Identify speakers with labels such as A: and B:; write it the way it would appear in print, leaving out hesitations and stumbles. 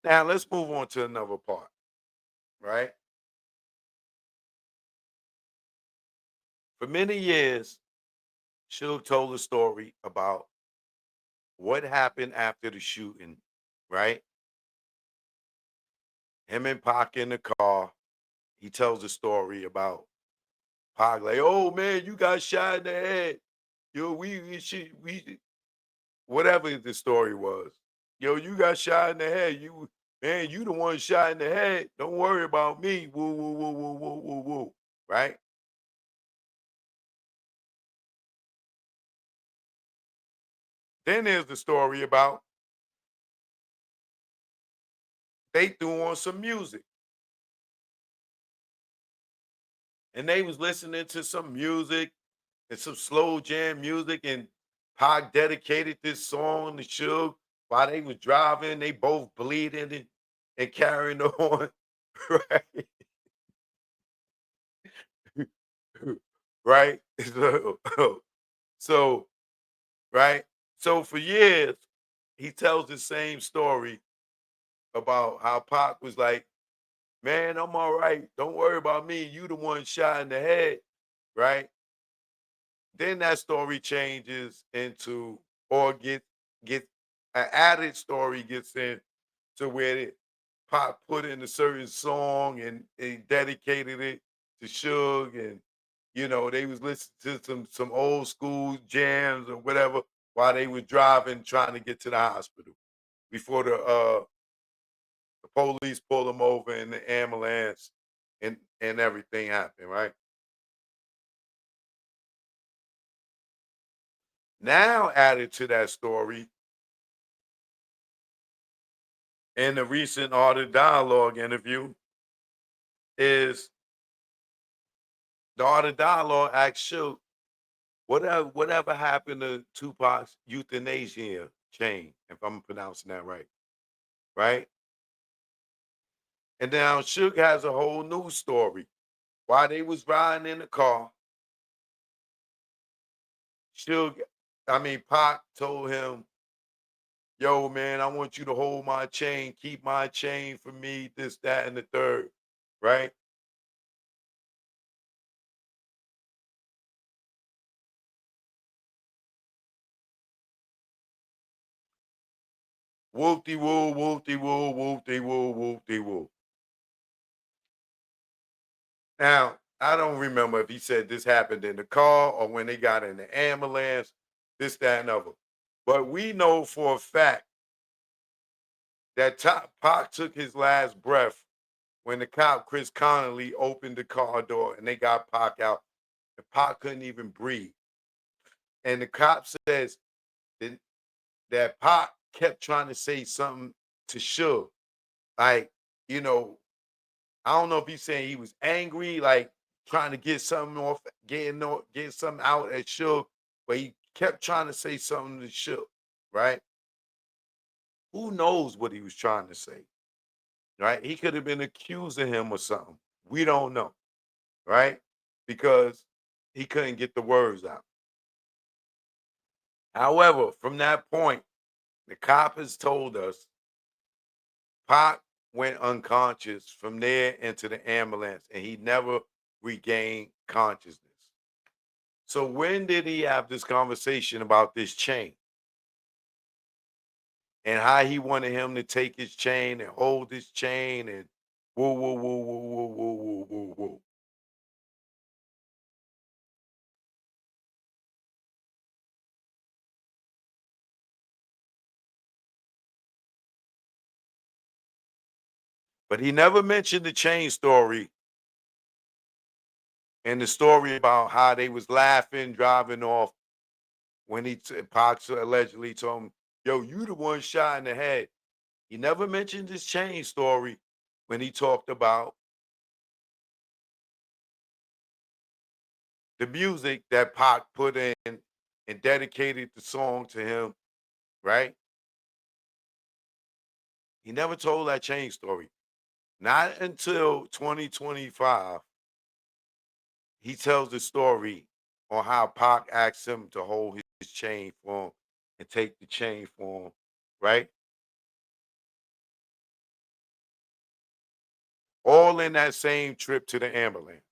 A: Now let's move on to another part, right? For many years, Suge told a story about what happened after the shooting, right? Him and Pac in the car. He tells a story about Pac, like, "Oh man, you got shot in the head. Yo, we whatever the story was. Yo, you got shot in the head. You the one shot in the head. Don't worry about me. Woo, woo, woo, woo, woo, woo, woo." Right? Then there's the story about they threw on some music and they was listening to some music and some slow jam music, and Pac dedicated this song to Suge while they was driving. They both bleeding and carrying on, right? Right? So, right? So for years, he tells the same story about how Pac was like, "Man, I'm all right. Don't worry about me. You the one shot in the head." Right? Then that story changes into, or get an added story gets in to where Pop put in a certain song and he dedicated it to Suge, and they was listening to some old school jams or whatever while they were driving trying to get to the hospital before the police pull them over in the ambulance and everything happened, right? Now added to that story in the recent Art of Dialogue interview is the Art of Dialogue asked Suge, whatever happened to Tupac's euthanasia chain, if I'm pronouncing that right, right? And now Suge has a whole new story. While they was riding in the car, Suge, I mean Pac told him, "Yo, man, I want you to hold my chain, keep my chain for me, this, that, and the third," right? Whoop-de-woo, whoop-de-woo, whoop-de-woo, whoop-de-woo. Now, I don't remember if he said this happened in the car or when they got in the ambulance, this, that, and other. But we know for a fact that Pac took his last breath when the cop, Chris Connolly, opened the car door and they got Pac out. And Pac couldn't even breathe. And the cop says that, Pac kept trying to say something to Suge. Like, you know, I don't know if he's saying he was angry, like trying to get something off, getting something out at Suge, but he kept trying to say something to Suge, right? Who knows what he was trying to say, right? He could have been accusing him or something. We don't know, right? Because he couldn't get the words out. However, from that point, the cop has told us Pac went unconscious from there into the ambulance and he never regained consciousness. So when did he have this conversation about this chain and how he wanted him to take his chain and hold his chain and whoa, whoa, whoa, whoa, whoa, whoa, whoa, whoa, whoa. But he never mentioned the chain story and the story about how they was laughing, driving off when Pac allegedly told him, "Yo, you the one shot in the head." He never mentioned his chain story when he talked about the music that Pac put in and dedicated the song to him, right? He never told that chain story. Not until 2025, he tells the story on how Pac asked him to hold his chain for him and take the chain for him, right? all in that same trip to the ambulance.